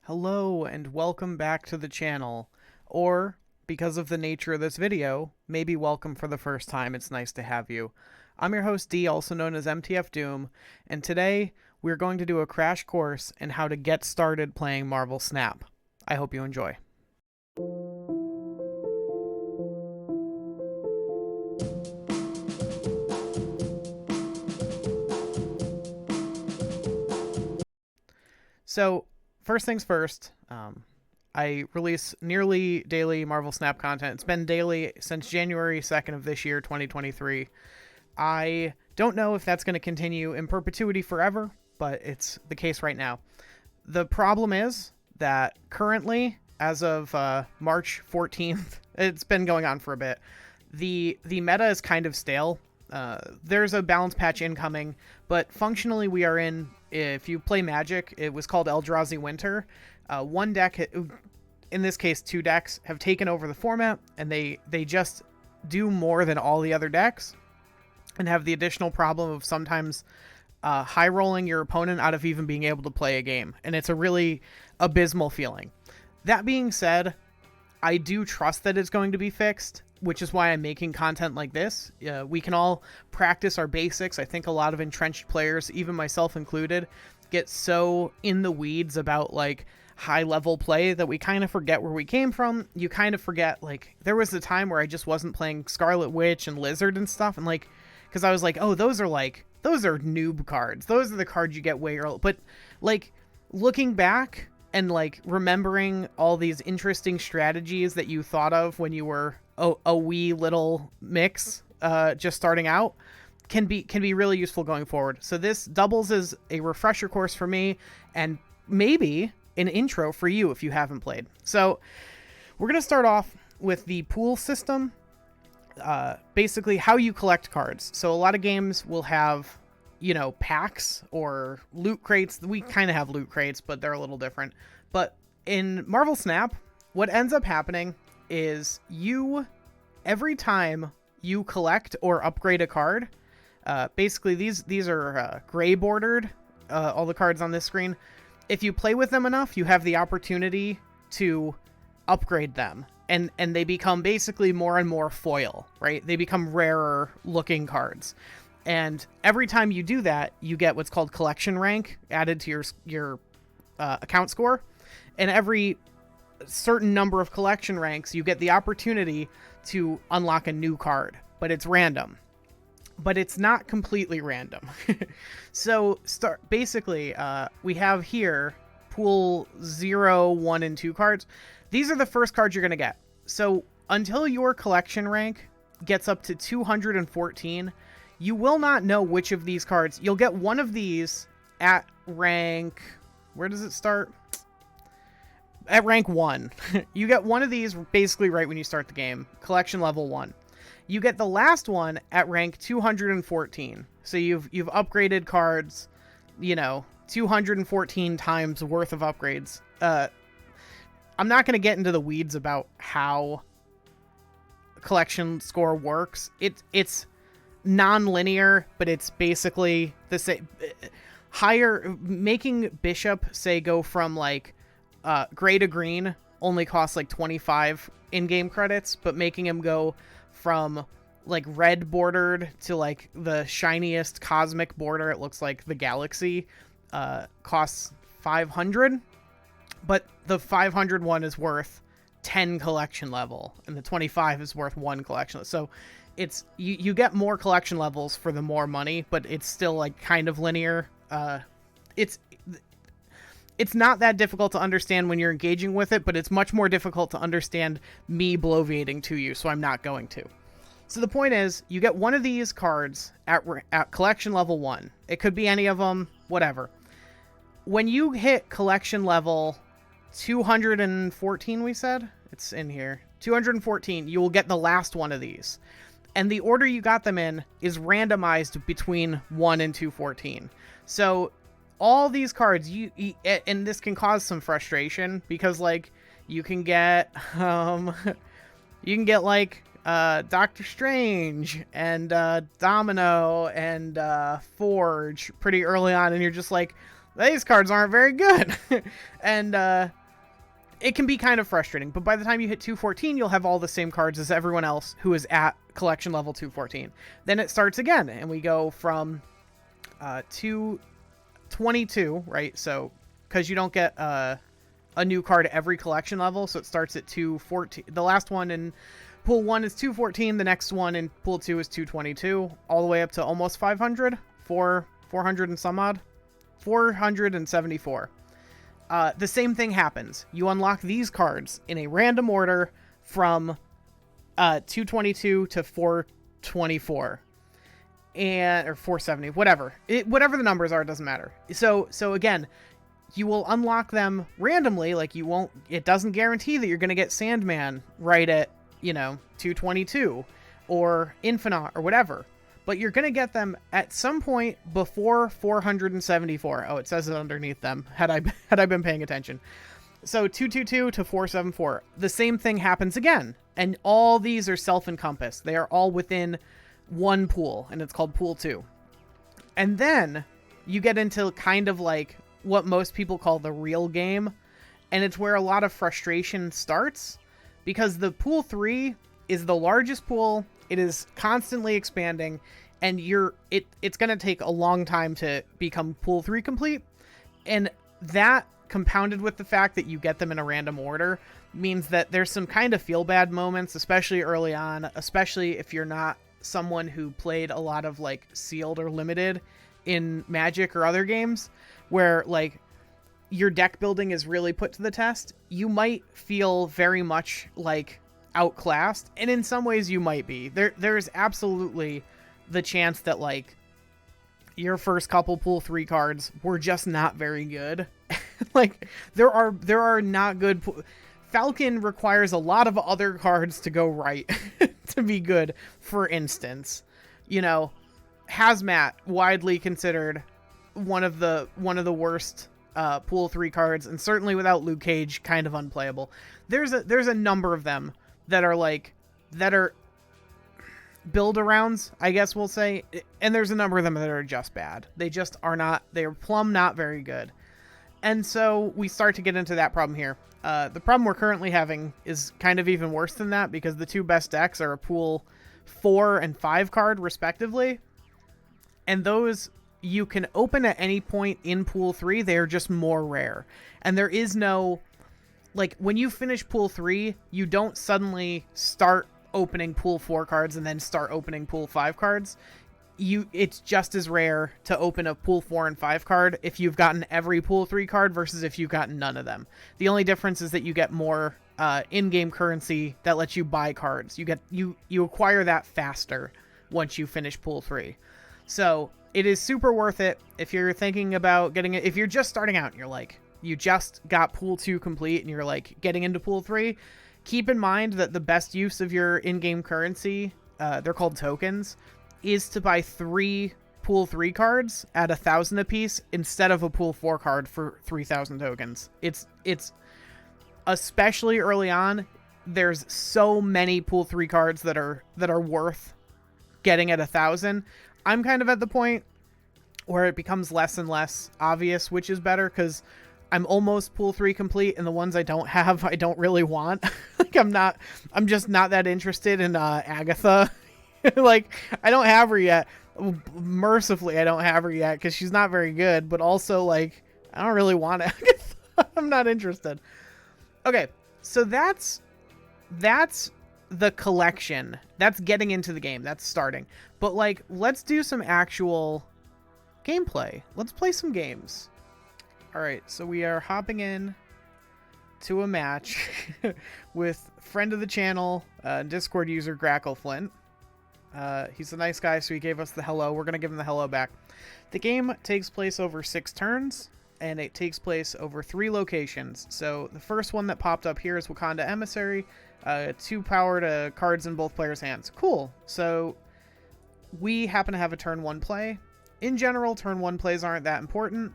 Hello and welcome back to the channel, or because of the nature of this video, maybe welcome for the first time. It's nice to have you. I'm your host D, also known as MTF Doom, and today we're going to do a crash course in how to get started playing Marvel Snap. I hope you enjoy. So, first things first, I release nearly daily Marvel Snap content. It's been daily since January 2nd of this year, 2023. I don't know if that's going to continue in perpetuity forever, but it's the case right now. The problem is that currently, as of March 14th, it's been going on for a bit, the meta is kind of stale. There's a balance patch incoming, but functionally we are in, if you play Magic, it was called Eldrazi Winter. One deck, in this case two decks, have taken over the format, and they just do more than all the other decks, and have the additional problem of sometimes high rolling your opponent out of even being able to play a game. And it's a really abysmal feeling. That being said, I do trust that it's going to be fixed, which is why I'm making content like this. We can all practice our basics. I think a lot of entrenched players, even myself included, get so in the weeds about like high level play that we kind of forget where we came from. You kind of forget, like, there was a time where I just wasn't playing Scarlet Witch and Lizard and stuff, and like, because I was like, oh, those are noob cards. Those are the cards you get way early. But like, looking back and like remembering all these interesting strategies that you thought of when you were a wee little mix, just starting out, can be really useful going forward. So this doubles as a refresher course for me, and maybe an intro for you if you haven't played. So we're going to start off with the pool system, basically how you collect cards. So a lot of games will have, you know, packs or loot crates. We kind of have loot crates, but they're a little different. But in Marvel Snap, what ends up happening is every time you collect or upgrade a card, basically these are gray bordered, all the cards on this screen. If you play with them enough, you have the opportunity to upgrade them, and they become basically more and more foil, right? They become rarer looking cards. And every time you do that, you get what's called collection rank added to your account score. And every certain number of collection ranks, you get the opportunity to unlock a new card, but it's random. But it's not completely random. So basically, we have here pool 0, 1, and 2 cards. These are the first cards you're going to get. So until your collection rank gets up to 214, you will not know which of these cards. You'll get one of these at rank... Where does it start? At rank 1. You get one of these basically right when you start the game. Collection level 1. You get the last one at rank 214. So you've upgraded cards, you know, 214 times worth of upgrades. I'm not going to get into the weeds about how collection score works. It's non-linear, but it's basically the same. Higher, making Bishop, say, go from like gray to green only costs like 25 in-game credits, but making him go from like red bordered to like the shiniest cosmic border, it looks like the galaxy, costs 500, but the 500 one is worth 10 collection level, and the 25 is worth 1 collection. So it's you get more collection levels for the more money, but it's still like kind of linear. It's not that difficult to understand when you're engaging with it, but it's much more difficult to understand me bloviating to you, so I'm not going to. So the point is, you get one of these cards at collection level 1. It could be any of them, whatever. When you hit collection level 214, we said? It's in here. 214, you will get the last one of these. And the order you got them in is randomized between 1 and 214. So all these cards, and this can cause some frustration, because like you can get like Doctor Strange and Domino and Forge pretty early on, and you're just like, these cards aren't very good. And it can be kind of frustrating, but by the time you hit 214, you'll have all the same cards as everyone else who is at collection level 214. Then it starts again, and we go from 222, right? So, because you don't get a new card every collection level, so it starts at 214. The last one in Pool 1 is 214, the next one in Pool 2 is 222, all the way up to almost 500, 400 and some odd, 474. The same thing happens. You unlock these cards in a random order from 222 to 424. Or 470, whatever. Whatever the numbers are, it doesn't matter. So again, you will unlock them randomly, like you won't, it doesn't guarantee that you're going to get Sandman right at, 222 or Infinite or whatever. But you're going to get them at some point before 474. Oh, it says it underneath them, had I been paying attention. So 222 to 474. The same thing happens again. And all these are self-encompassed. They are all within one pool, and it's called Pool 2. And then you get into kind of like what most people call the real game. And it's where a lot of frustration starts, because the Pool 3 is the largest pool. It is constantly expanding, and it's going to take a long time to become Pool 3 complete. And that, compounded with the fact that you get them in a random order, means that there's some kind of feel bad moments, especially early on, especially if you're not someone who played a lot of like sealed or limited in Magic or other games, where like your deck building is really put to the test. You might feel very much like outclassed, and in some ways you might be. There's absolutely the chance that like your first couple Pool 3 cards were just not very good. Like there are not good Falcon requires a lot of other cards to go right to be good. For instance, Hazmat, widely considered one of the worst Pool 3 cards, and certainly without Luke Cage, kind of unplayable. There's a number of them that are build arounds, I guess we'll say, and there's a number of them that are just bad. They are plumb not very good. And so we start to get into that problem here. The problem we're currently having is kind of even worse than that, because the two best decks are a Pool 4 and 5 card respectively, and those you can open at any point in Pool 3. They're just more rare, and there is no, like, when you finish Pool 3, you don't suddenly start opening Pool 4 cards and then start opening Pool 5 cards. It's just as rare to open a Pool 4 and 5 card if you've gotten every Pool 3 card versus if you've gotten none of them. The only difference is that you get more in-game currency that lets you buy cards. You acquire that faster once you finish Pool 3. So it is super worth it if you're thinking about getting it. If you're just starting out and you're like, you just got Pool 2 complete and you're like getting into Pool 3, keep in mind that the best use of your in-game currency, they're called tokens, is to buy 3 Pool 3 cards at 1,000 apiece instead of a Pool 4 card for 3,000 tokens. It's especially early on, there's so many Pool 3 cards that are worth getting at 1,000. I'm kind of at the point where it becomes less and less obvious which is better, because I'm almost Pool 3 complete, and the ones I don't have, I don't really want. Like, I'm just not that interested in Agatha. Like, I don't have her yet. Mercifully, I don't have her yet, because she's not very good, but also, like, I don't really want Agatha. I'm not interested. Okay, so that's the collection. That's getting into the game. That's starting. But, like, let's do some actual gameplay. Let's play some games. All right, so we are hopping in to a match with friend of the channel, Discord user Grackleflint. He's a nice guy, so he gave us the hello. We're going to give him the hello back. The game takes place over 6 turns, and it takes place over 3 locations. So the first one that popped up here is Wakanda Emissary. 2 power to cards in both players' hands. Cool. So we happen to have a turn 1 play. In general, turn 1 plays aren't that important.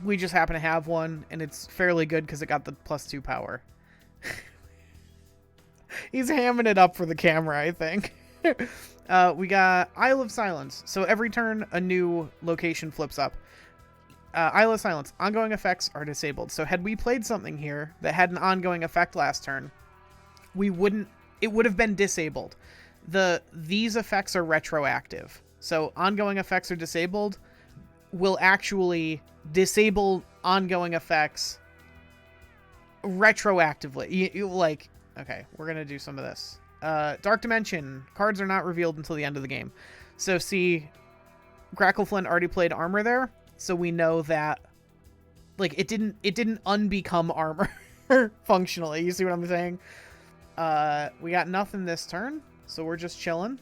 We just happen to have one, and it's fairly good because it got the +2 power. He's hamming it up for the camera, I think. We got Isle of Silence. So every turn, a new location flips up. Isle of Silence. Ongoing effects are disabled. So had we played something here that had an ongoing effect last turn, it would have been disabled. These effects are retroactive. So ongoing effects are disabled will actually disable ongoing effects retroactively. Like, okay, we're going to do some of this. Dark Dimension. Cards are not revealed until the end of the game. So see, Grackleflint already played armor there. So we know that, like, it didn't unbecome armor functionally. You see what I'm saying? We got nothing this turn, so we're just chilling.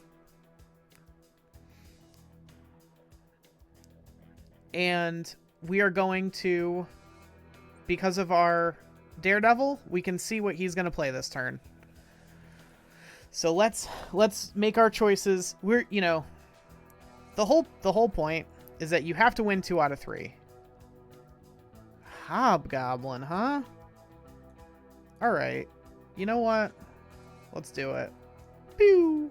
And we are going to, because of our Daredevil, we can see what he's going to play this turn. So let's make our choices. We're, you know, the whole point is that you have to win 2 out of 3. Hobgoblin, huh? All right. You know what? Let's do it. Pew!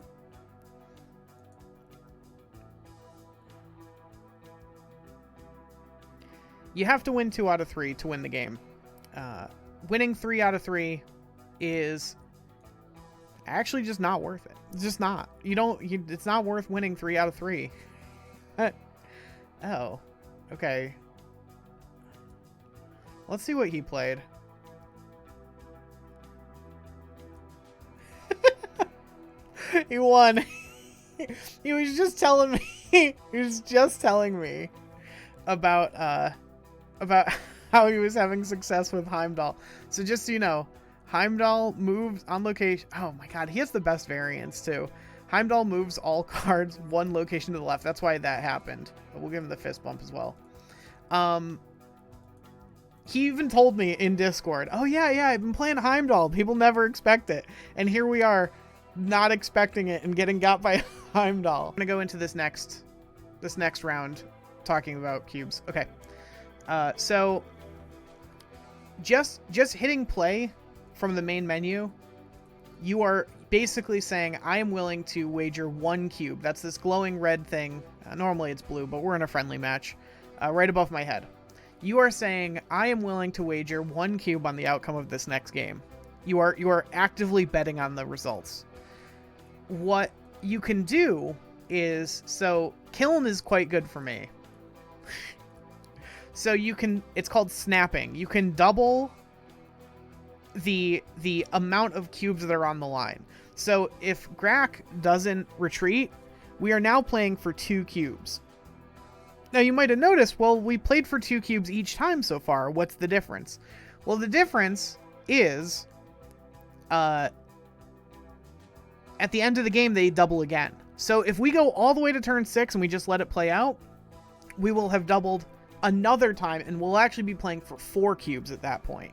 You have to win 2 out of 3 to win the game. Winning 3 out of 3 is actually just not worth it. It's just not. It's not worth winning 3 out of 3. Oh, okay. Let's see what he played. He won. He was just telling me about how he was having success with Heimdall. So just so you know, Heimdall moves on location. Oh my god, he has the best variants too. Heimdall moves all cards 1 location to the left. That's why that happened. But we'll give him the fist bump as well. He even told me in Discord, oh yeah, I've been playing Heimdall. People never expect it. And here we are, not expecting it and getting got by Heimdall. I'm gonna go into this next round talking about cubes. Okay. So just hitting play from the main menu, you are basically saying, I am willing to wager 1 cube. That's this glowing red thing. Normally it's blue, but we're in a friendly match. Right above my head. You are saying, I am willing to wager 1 cube on the outcome of this next game. You are actively betting on the results. What you can do is, so Kiln is quite good for me. So you can, it's called snapping. You can double the amount of cubes that are on the line. So if Grack doesn't retreat, we are now playing for 2 cubes. Now you might have noticed, well, we played for 2 cubes each time so far. What's the difference? Well, the difference is, at the end of the game, they double again. So if we go all the way to turn 6 and we just let it play out, we will have doubled another time, and we'll actually be playing for 4 cubes at that point.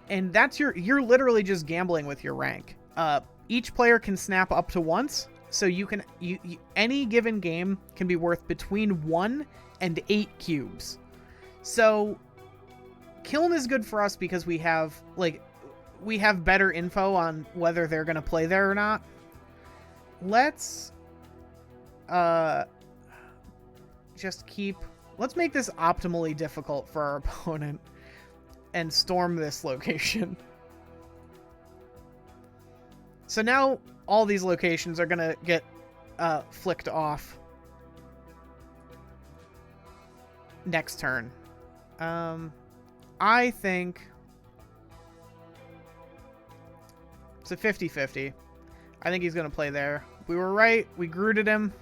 And that's you're literally just gambling with your rank. Each player can snap up to once, so you any given game can be worth between 1 and 8 cubes. So Kiln is good for us because we have better info on whether they're going to play there or not. Let's make this optimally difficult for our opponent and storm this location. So now all these locations are going to get flicked off next turn. I think it's a 50-50. I think he's going to play there. We were right. We grooted him.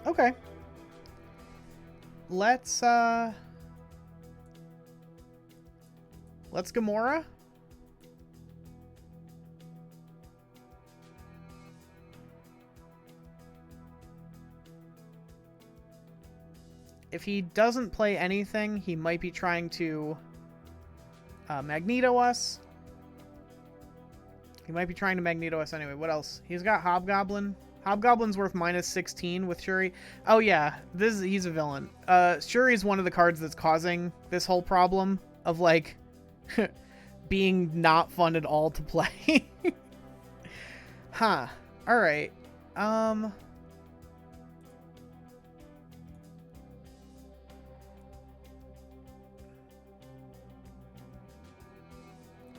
Okay. Let's Gamora. If he doesn't play anything, he might be trying to Magneto us. He might be trying to Magneto us anyway. What else? He's got Hobgoblin. Hobgoblin's worth -16 with Shuri. Oh yeah, he's a villain. Shuri is one of the cards that's causing this whole problem of like being not fun at all to play. Huh. All right.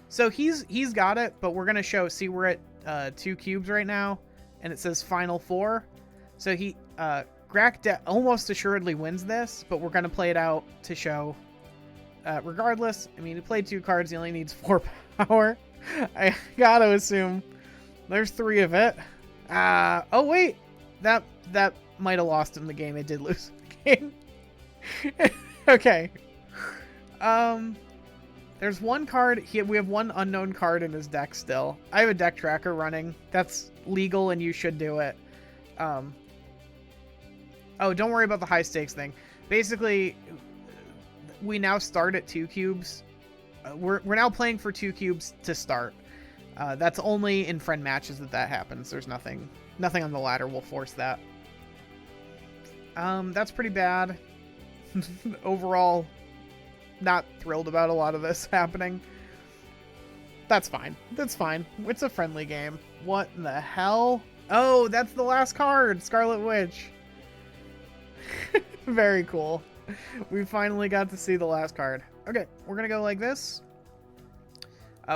So he's got it, but we're gonna show. See, we're at 2 cubes right now, and it says final 4. So Grak almost assuredly wins this, but we're gonna play it out to show. Regardless, I mean, he played 2 cards. He only needs 4 power. I gotta assume there's 3 of it. Oh wait, that might have lost him the game. It did lose the game. Okay. There's 1 card. We have 1 unknown card in his deck still. I have a deck tracker running. That's legal, and you should do it. Oh, don't worry about the high stakes thing. Basically, we now start at 2 cubes. We're now playing for 2 cubes to start. That's only in friend matches that happens. There's nothing on the ladder will force that. That's pretty bad. Overall, not thrilled about a lot of this happening. That's fine. That's fine. It's a friendly game. What in the hell? Oh, that's the last card, Scarlet Witch. Very cool. We finally got to see the last card. Okay, we're gonna go like this.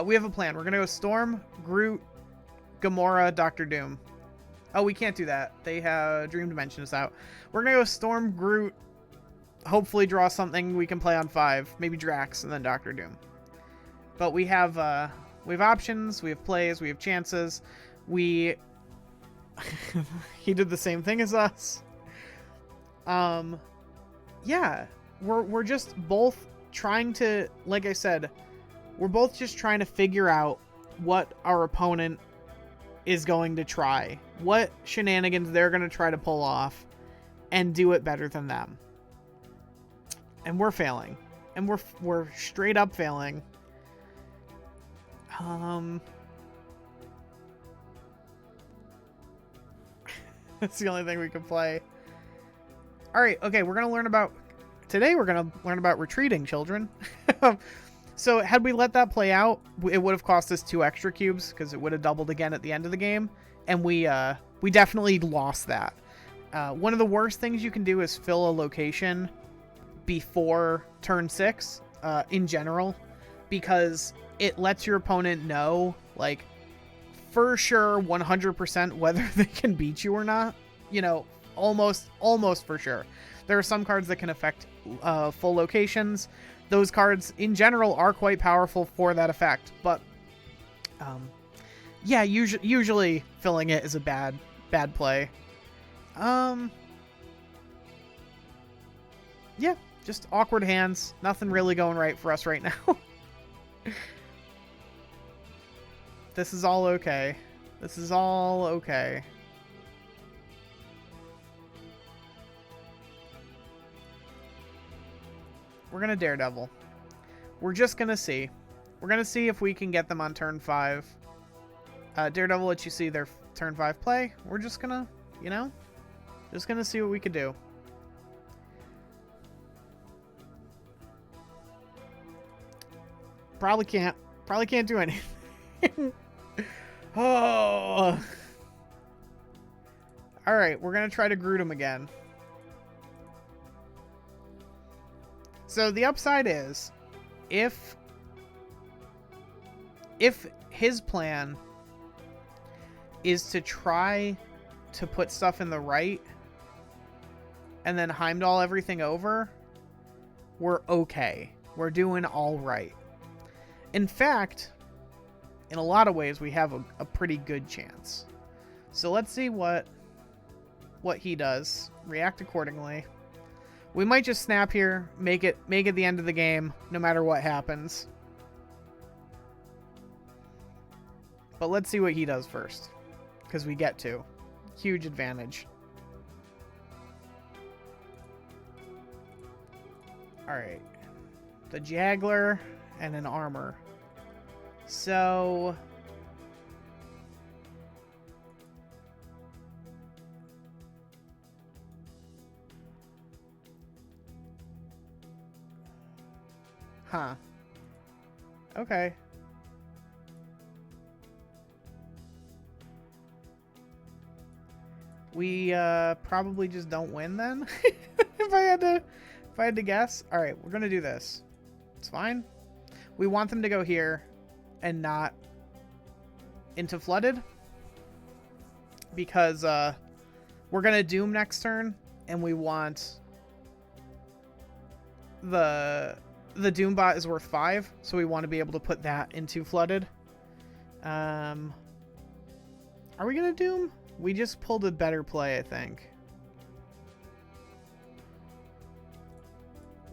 We have a plan. We're gonna go Storm, Groot, Gamora, Doctor Doom. Oh, we can't do that. They have Dream Dimension us out. We're gonna go Storm, Groot, hopefully draw something we can play on 5, maybe Drax, and then Doctor Doom. But we have options, we have plays, we have chances. He did the same thing as us. Yeah, we're just both trying to, like I said, we're both just trying to figure out what our opponent is going to try, what shenanigans they're going to try to pull off, and do it better than them. And we're failing. And we're straight up failing. That's the only thing we can play. Alright, okay, we're going to learn about... Today we're going to learn about retreating, children. So, had we let that play out, it would have cost us 2 extra cubes, because it would have doubled again at the end of the game. And we definitely lost that. One of the worst things you can do is fill a location before turn 6 in general, because it lets your opponent know, like, for sure 100% whether they can beat you or not. You know, almost for sure. There are some cards that can affect full locations. Those cards in general are quite powerful for that effect, but yeah, usually filling it is a bad play. Yeah, just awkward hands. Nothing really going right for us right now. This is all okay. This is all okay. We're going to Daredevil. We're just going to see. We're going to see if we can get them on turn 5. Daredevil lets you see their turn 5 play. We're just going to, you know, just going to see what we can do. Probably can't do anything. Oh. All right, we're going to try to Groot him again. So the upside is, if his plan is to try to put stuff in the right and then Heimdall everything over, we're okay. We're doing all right. In fact, in a lot of ways, we have a pretty good chance. So let's see what he does. React accordingly. We might just snap here, make it the end of the game, no matter what happens. But let's see what he does first, because we get to. Huge advantage. Alright. The Jaggler and an armor. So... Huh. Okay. we probably just don't win then. if I had to guess. All right, we're gonna do this. It's fine. We want them to go here and not into flooded because we're gonna doom next turn, and we want the doom bot is worth 5, so we want to be able to put that into flooded. Are we gonna doom? We just pulled a better play, I think.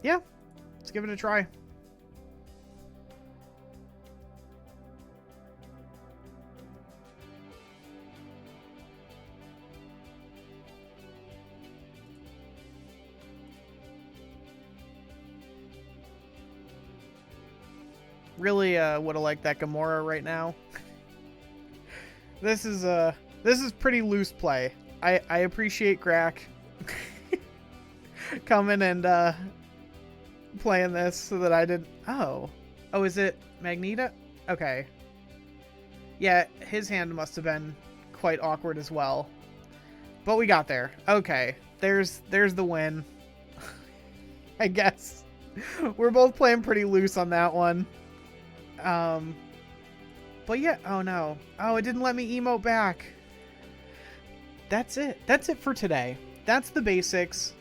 Yeah, let's give it a try. Really would have liked that Gamora right now. This is pretty loose play. I appreciate Grack coming and playing this so that I did. Oh, is it Magneto? Okay. Yeah, his hand must have been quite awkward as well. But we got there. Okay, there's the win. I guess we're both playing pretty loose on that one. But yeah, oh no. Oh, it didn't let me emote back. That's it. That's it for today. That's the basics.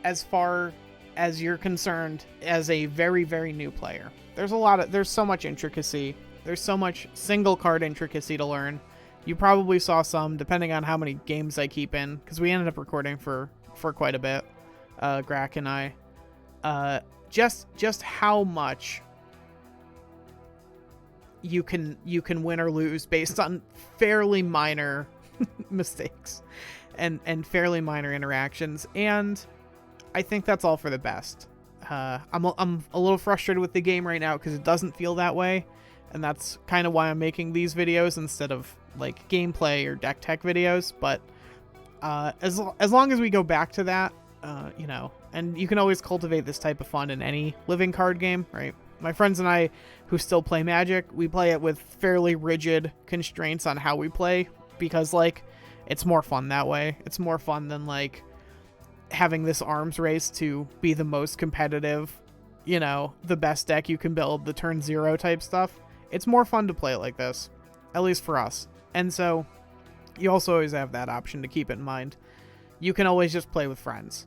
As far as you're concerned as a very, very new player. There's so much intricacy. There's so much single card intricacy to learn. You probably saw some, depending on how many games I keep in, because we ended up recording for quite a bit, Grack and I. Just how much you can win or lose based on fairly minor mistakes and fairly minor interactions, and I think that's all for the best. I'm a little frustrated with the game right now because it doesn't feel that way, and that's kind of why I'm making these videos instead of like gameplay or deck tech videos. But as long as we go back to that, you know, and you can always cultivate this type of fun in any living card game, right? My friends and I who still play Magic, we play it with fairly rigid constraints on how we play because, like, it's more fun that way. It's more fun than, like, having this arms race to be the most competitive, you know, the best deck you can build, the turn 0 type stuff. It's more fun to play it like this, at least for us. And so you also always have that option to keep it in mind. You can always just play with friends.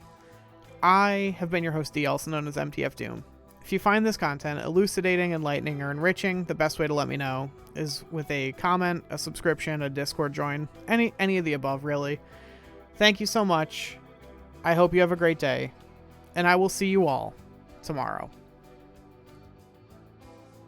I have been your host, D, also known as MTF Doom. If you find this content elucidating, enlightening, or enriching, the best way to let me know is with a comment, a subscription, a Discord join, any of the above, really. Thank you so much. I hope you have a great day, and I will see you all tomorrow.